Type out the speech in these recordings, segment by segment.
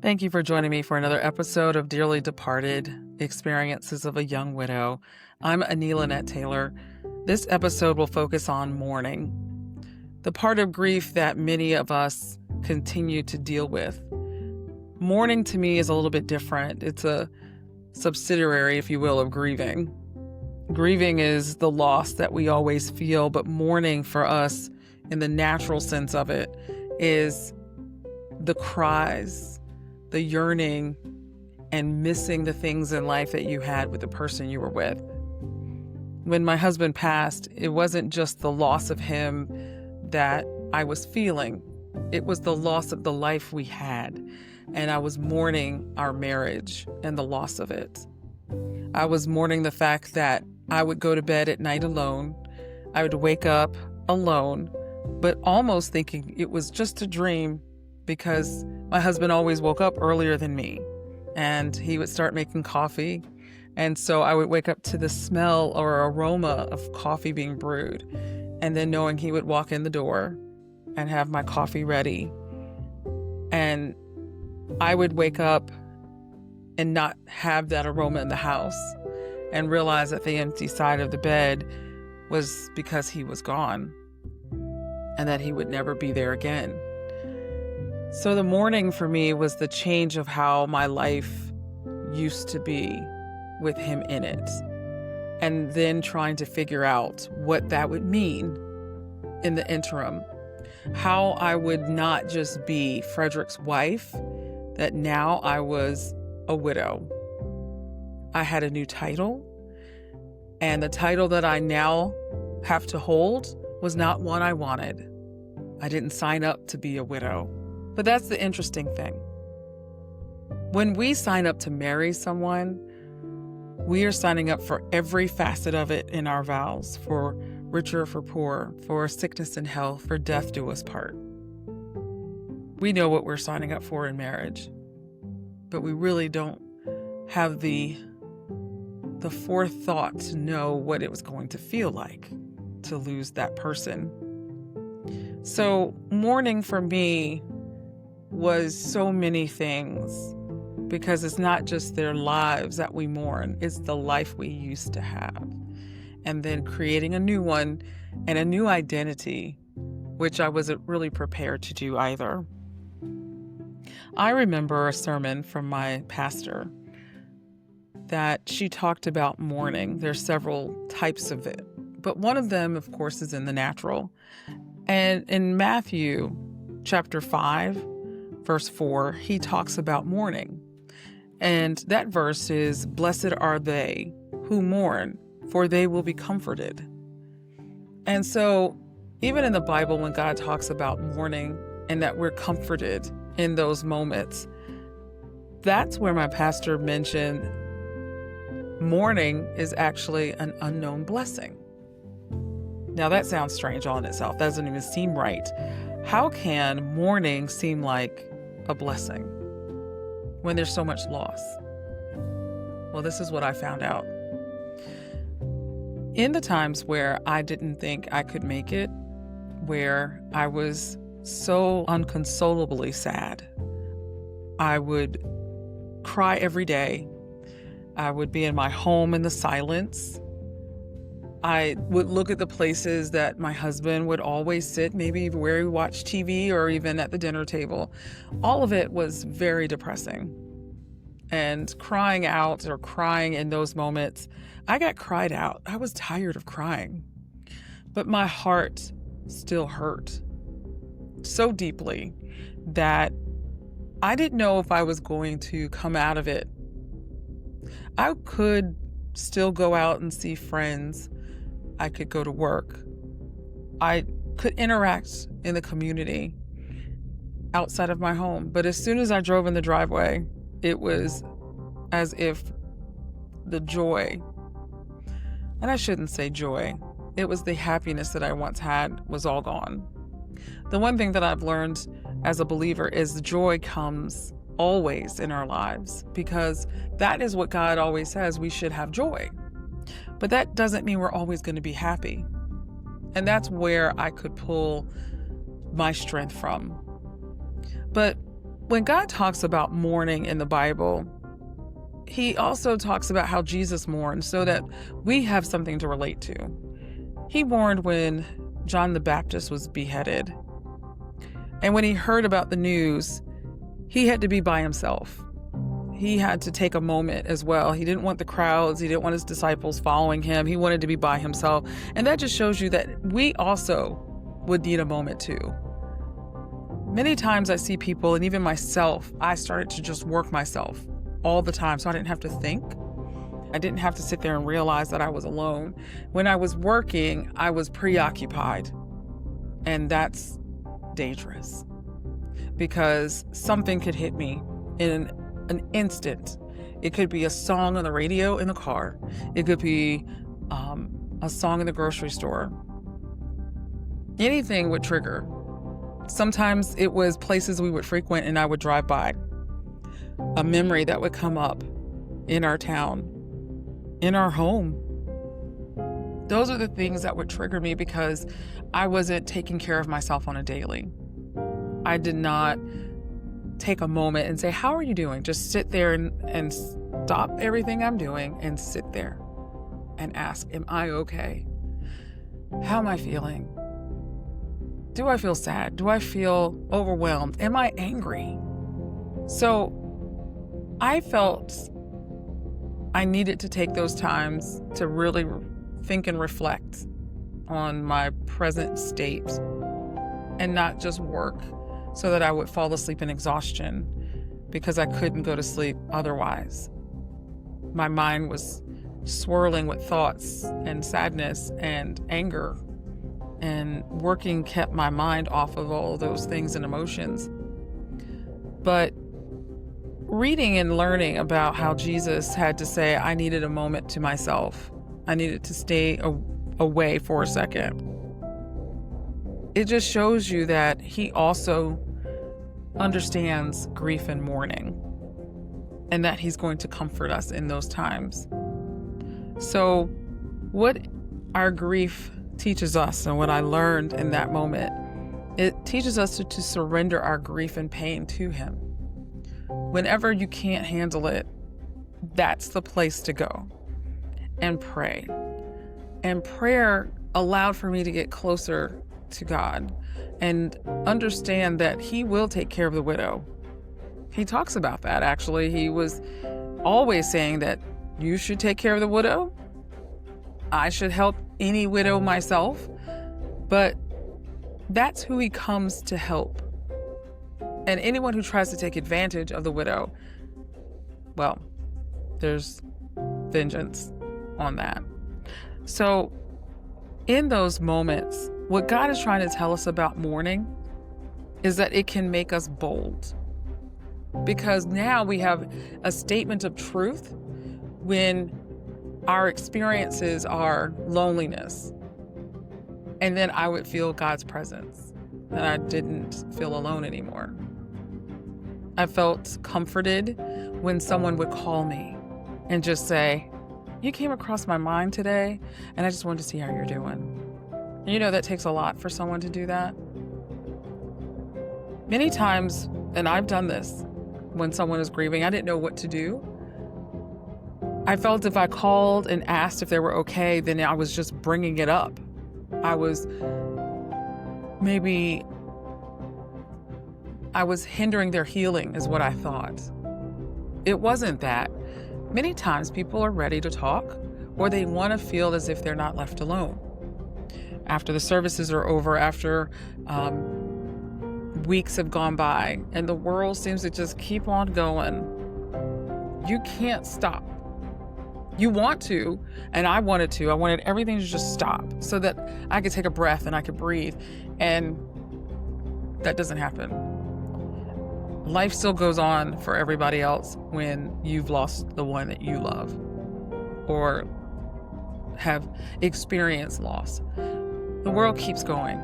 Thank you for joining me for another episode of Dearly Departed Experiences of a Young Widow. I'm Anila Nett Taylor. This episode will focus on mourning, the part of grief that many of us continue to deal with. Mourning to me is a little bit different. It's a subsidiary, if you will, of grieving. Grieving is the loss that we always feel, but mourning for us, in the natural sense of it, is the cries, the yearning, and missing the things in life that you had with the person you were with. When my husband passed, it wasn't just the loss of him that I was feeling. It was the loss of the life we had. And I was mourning our marriage and the loss of it. I was mourning the fact that I would go to bed at night alone. I would wake up alone, but almost thinking it was just a dream because my husband always woke up earlier than me and he would start making coffee. And so I would wake up to the smell or aroma of coffee being brewed, and then knowing he would walk in the door and have my coffee ready. And I would wake up and not have that aroma in the house and realize that the empty side of the bed was because he was gone and that he would never be there again. So the mourning for me was the change of how my life used to be with him in it, and then trying to figure out what that would mean in the interim. How I would not just be Frederick's wife, that now I was a widow. I had a new title, and the title that I now have to hold was not one I wanted. I didn't sign up to be a widow. But that's the interesting thing. When we sign up to marry someone, we are signing up for every facet of it in our vows, for richer or for poor, for sickness and health, for death do us part. We know what we're signing up for in marriage, but we really don't have the forethought to know what it was going to feel like to lose that person. So mourning for me was so many things, because it's not just their lives that we mourn, it's the life we used to have. And then creating a new one and a new identity, which I wasn't really prepared to do either. I remember a sermon from my pastor that she talked about mourning. There's several types of it, but one of them, of course, is in the natural. And in Matthew chapter 5, verse 4, he talks about mourning. And that verse is, "Blessed are they who mourn, for they will be comforted." And so even in the Bible, when God talks about mourning and that we're comforted in those moments, that's where my pastor mentioned mourning is actually an unknown blessing. Now that sounds strange all in itself. That doesn't even seem right. How can mourning seem like a blessing when there's so much loss? Well, this is what I found out. In the times where I didn't think I could make it, where I was so unconsolably sad, I would cry every day. I would be in my home in the silence. I would look at the places that my husband would always sit, maybe where we watched TV or even at the dinner table. All of it was very depressing. And crying out or crying in those moments, I got cried out. I was tired of crying. But my heart still hurt so deeply that I didn't know if I was going to come out of it. I could still go out and see friends. I could go to work. I could interact in the community outside of my home. But as soon as I drove in the driveway, it was as if the joy, and I shouldn't say joy, it was the happiness that I once had was all gone. The one thing that I've learned as a believer is joy comes always in our lives, because that is what God always says, we should have joy. But that doesn't mean we're always going to be happy. And that's where I could pull my strength from. But When God talks about mourning in the Bible, he also talks about how Jesus mourned so that we have something to relate to. He mourned when John the Baptist was beheaded. And when he heard about the news, he had to be by himself. He had to take a moment as well. He didn't want the crowds. He didn't want his disciples following him. He wanted to be by himself. And that just shows you that we also would need a moment too. Many times I see people, and even myself, I started to just work myself all the time, so I didn't have to think. I didn't have to sit there and realize that I was alone. When I was working, I was preoccupied, and that's dangerous because something could hit me in an instant. It could be a song on the radio in the car. It could be a song in the grocery store. Anything would trigger. Sometimes it was places we would frequent and I would drive by. A memory that would come up in our town, in our home. Those are the things that would trigger me because I wasn't taking care of myself on a daily. I did not take a moment and say, how are you doing? Just sit there and stop everything I'm doing and sit there and ask, am I okay? How am I feeling? Do I feel sad? Do I feel overwhelmed? Am I angry? So I felt I needed to take those times to really think and reflect on my present state and not just work so that I would fall asleep in exhaustion because I couldn't go to sleep otherwise. My mind was swirling with thoughts and sadness and anger, and working kept my mind off of all of those things and emotions. But reading and learning about how Jesus had to say, I needed a moment to myself. I needed to stay away for a second. It just shows you that he also understands grief and mourning, and that he's going to comfort us in those times. So what our grief teaches us, and what I learned in that moment, it teaches us to surrender our grief and pain to him. Whenever you can't handle it, that's the place to go and pray. And prayer allowed for me to get closer to God and understand that he will take care of the widow. He talks about that, actually. He was always saying that you should take care of the widow. I should help any widow myself. But that's who he comes to help. And anyone who tries to take advantage of the widow, well, there's vengeance on that. So in those moments, what God is trying to tell us about mourning is that it can make us bold. Because now we have a statement of truth when our experiences are loneliness. And then I would feel God's presence, and I didn't feel alone anymore. I felt comforted when someone would call me and just say, you came across my mind today, and I just wanted to see how you're doing. And you know, that takes a lot for someone to do that. Many times, and I've done this, when someone is grieving, I didn't know what to do. I felt if I called and asked if they were okay, then I was just bringing it up. I was hindering their healing, is what I thought. It wasn't that. Many times people are ready to talk, or they want to feel as if they're not left alone. After the services are over, after weeks have gone by, and the world seems to just keep on going, you can't stop. You want to, and I wanted to. I wanted everything to just stop so that I could take a breath and I could breathe. And that doesn't happen. Life still goes on for everybody else when you've lost the one that you love or have experienced loss. The world keeps going.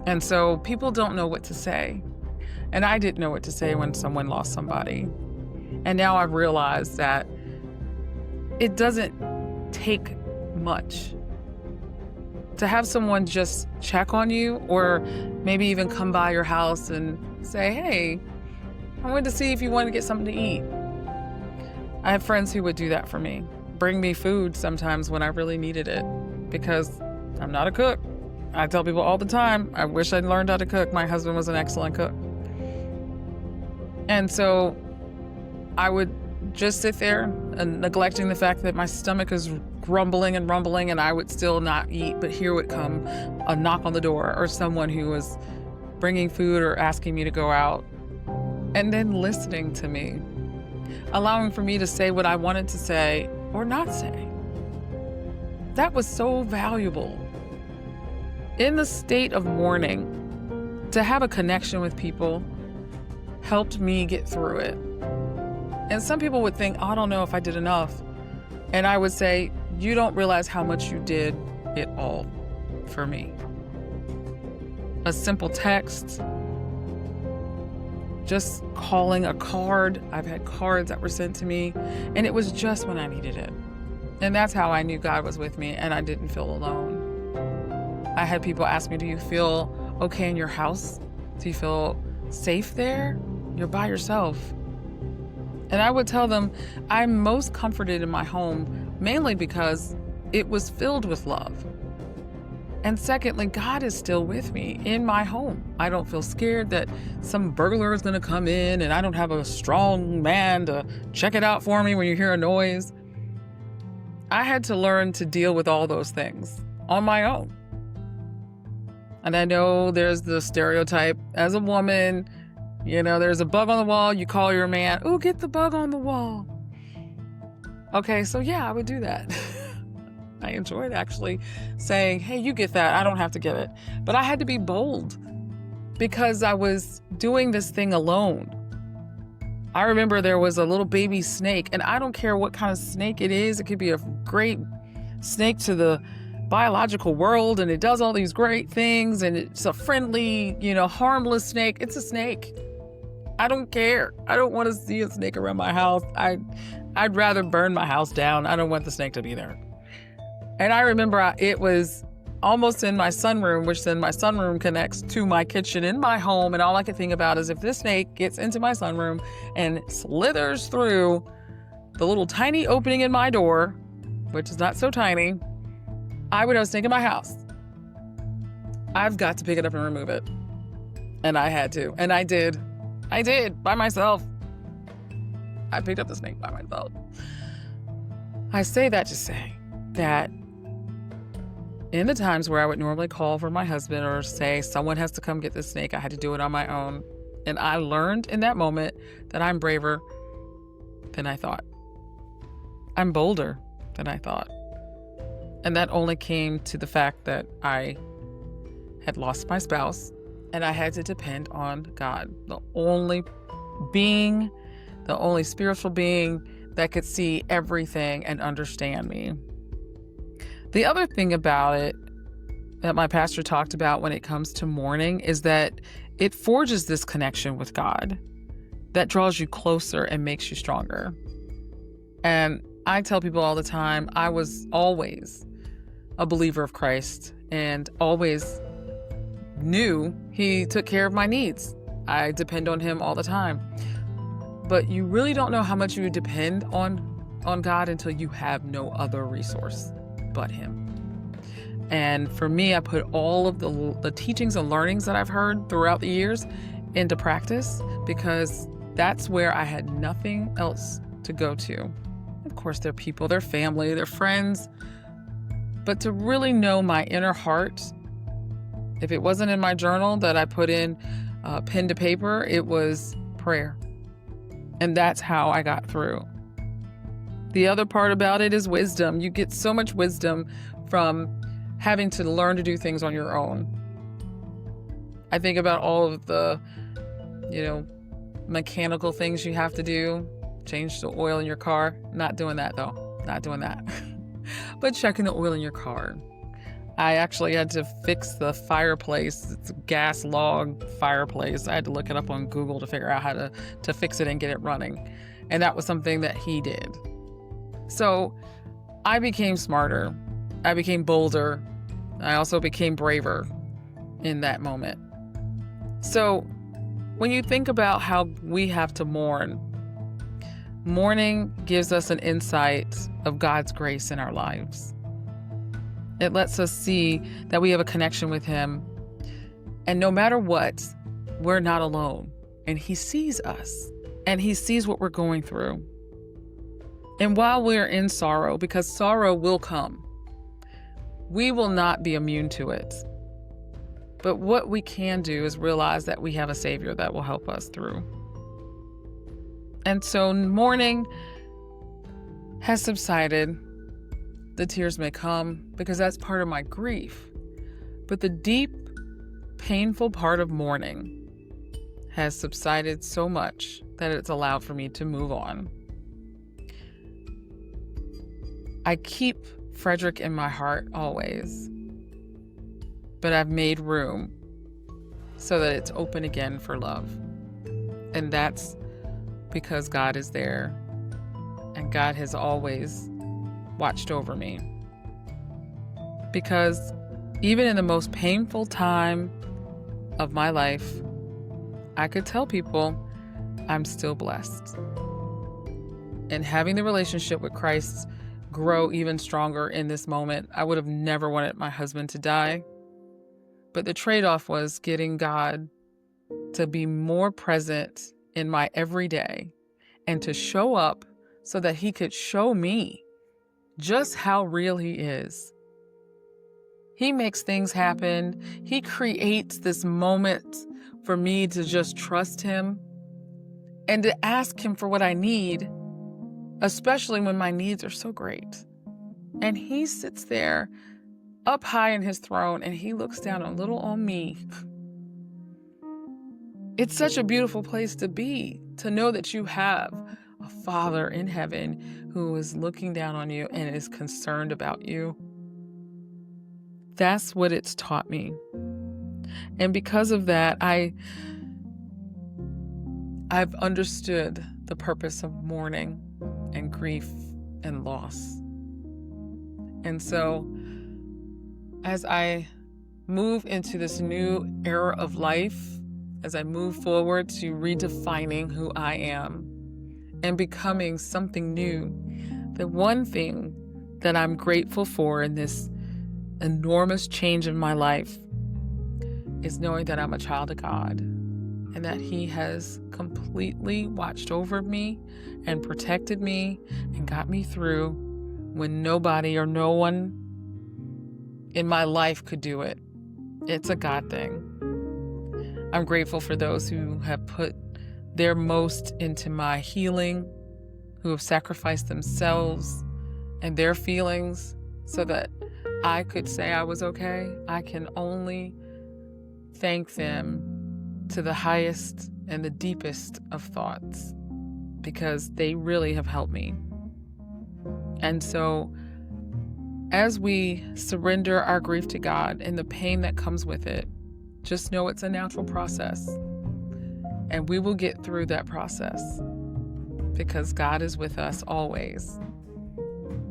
And so people don't know what to say. And I didn't know what to say when someone lost somebody. And now I've realized that it doesn't take much to have someone just check on you, or maybe even come by your house and say, hey, I wanted to see if you wanted to get something to eat. I have friends who would do that for me. Bring me food sometimes when I really needed it, because I'm not a cook. I tell people all the time, I wish I'd learned how to cook. My husband was an excellent cook. And so I would just sit there and neglecting the fact that my stomach is grumbling and rumbling, and I would still not eat. But here would come a knock on the door, or someone who was bringing food or asking me to go out, and then listening to me, allowing for me to say what I wanted to say or not say. That was so valuable. In the state of mourning, to have a connection with people helped me get through it. And some people would think, I don't know if I did enough. And I would say, you don't realize how much you did it all for me. A simple text, just calling a card. I've had cards that were sent to me, and it was just when I needed it. And that's how I knew God was with me, and I didn't feel alone. I had people ask me, do you feel okay in your house? Do you feel safe there? You're by yourself. And I would tell them, I'm most comforted in my home, mainly because it was filled with love. And secondly, God is still with me in my home. I don't feel scared that some burglar is going to come in, and I don't have a strong man to check it out for me when you hear a noise. I had to learn to deal with all those things on my own. And I know there's the stereotype as a woman, there's a bug on the wall, you call your man, oh, get the bug on the wall. Okay, so yeah, I would do that. I enjoyed actually saying, hey, you get that, I don't have to get it. But I had to be bold because I was doing this thing alone. I remember there was a little baby snake, and I don't care what kind of snake it is. It could be a great snake to the biological world, and it does all these great things, and it's a friendly, harmless snake. It's a snake. I don't care. I don't want to see a snake around my house. I'd rather burn my house down. I don't want the snake to be there. And I remember it was almost in my sunroom, which then my sunroom connects to my kitchen in my home. And all I could think about is if this snake gets into my sunroom and slithers through the little tiny opening in my door, which is not so tiny, I would have a snake in my house. I've got to pick it up and remove it. And I had to. And I did. By myself. I picked up the snake by myself. I say that to say that in the times where I would normally call for my husband or say someone has to come get this snake, I had to do it on my own. And I learned in that moment that I'm braver than I thought. I'm bolder than I thought. And that only came to the fact that I had lost my spouse and I had to depend on God, the only spiritual being that could see everything and understand me. The other thing about it that my pastor talked about when it comes to mourning is that it forges this connection with God that draws you closer and makes you stronger. And I tell people all the time, I was always a believer of Christ and always knew he took care of my needs. I depend on him all the time. But you really don't know how much you depend on God until you have no other resource but him. And for me, I put all of the teachings and learnings that I've heard throughout the years into practice because that's where I had nothing else to go to. Of course, they're people, they're family, they're friends. But to really know my inner heart, if it wasn't in my journal that I put in pen to paper, it was prayer. And that's how I got through. The other part about it is wisdom. You get so much wisdom from having to learn to do things on your own. I think about all of the, mechanical things you have to do. Change the oil in your car. Not doing that though. Not doing that. But checking the oil in your car. I actually had to fix the fireplace. It's a gas log fireplace. I had to look it up on Google to figure out how to fix it and get it running. And that was something that he did. So I became smarter. I became bolder. I also became braver in that moment. So When you think about how we have to mourn, mourning gives us an insight of God's grace in our lives. It lets us see that we have a connection with Him. And no matter what, we're not alone. And He sees us. And He sees what we're going through. And while we're in sorrow, because sorrow will come, we will not be immune to it. But what we can do is realize that we have a Savior that will help us through. And so mourning has subsided. The tears may come because that's part of my grief. But the deep, painful part of mourning has subsided so much that it's allowed for me to move on. I keep Frederick in my heart always, but I've made room so that it's open again for love. And that's because God is there, and God has always watched over me. Because even in the most painful time of my life, I could tell people I'm still blessed. And having the relationship with Christ grow even stronger in this moment, I would have never wanted my husband to die. But the trade-off was getting God to be more present in my everyday and to show up so that He could show me just how real He is. He makes things happen. He creates this moment for me to just trust Him and to ask Him for what I need, especially when my needs are so great. And He sits there up high in His throne and He looks down a little on me. It's such a beautiful place to be, to know that you have a Father in heaven who is looking down on you and is concerned about you. That's what it's taught me. And because of that, I've understood the purpose of mourning and grief and loss. And so as I move into this new era of life, as I move forward to redefining who I am and becoming something new, the one thing that I'm grateful for in this enormous change in my life is knowing that I'm a child of God and that He has completely watched over me and protected me and got me through when nobody or no one in my life could do it. It's a God thing. I'm grateful for those who have put their most into my healing, who have sacrificed themselves and their feelings so that I could say I was okay. I can only thank them to the highest and the deepest of thoughts because they really have helped me. And so as we surrender our grief to God and the pain that comes with it, just know it's a natural process. And we will get through that process because God is with us always.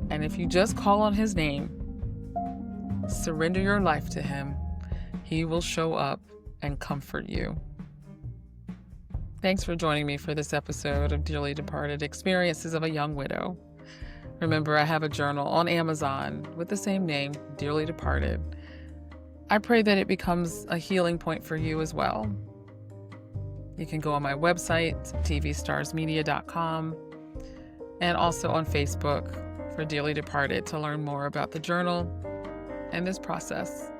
And if you just call on His name, surrender your life to Him, He will show up and comfort you. Thanks for joining me for this episode of Dearly Departed, Experiences of a Young Widow. Remember, I have a journal on Amazon with the same name, Dearly Departed. I pray that it becomes a healing point for you as well. You can go on my website, tvstarsmedia.com, and also on Facebook for Dearly Departed to learn more about the journal and this process.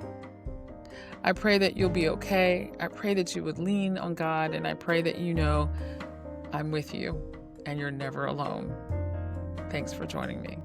I pray that you'll be okay. I pray that you would lean on God, and I pray that you know I'm with you and you're never alone. Thanks for joining me.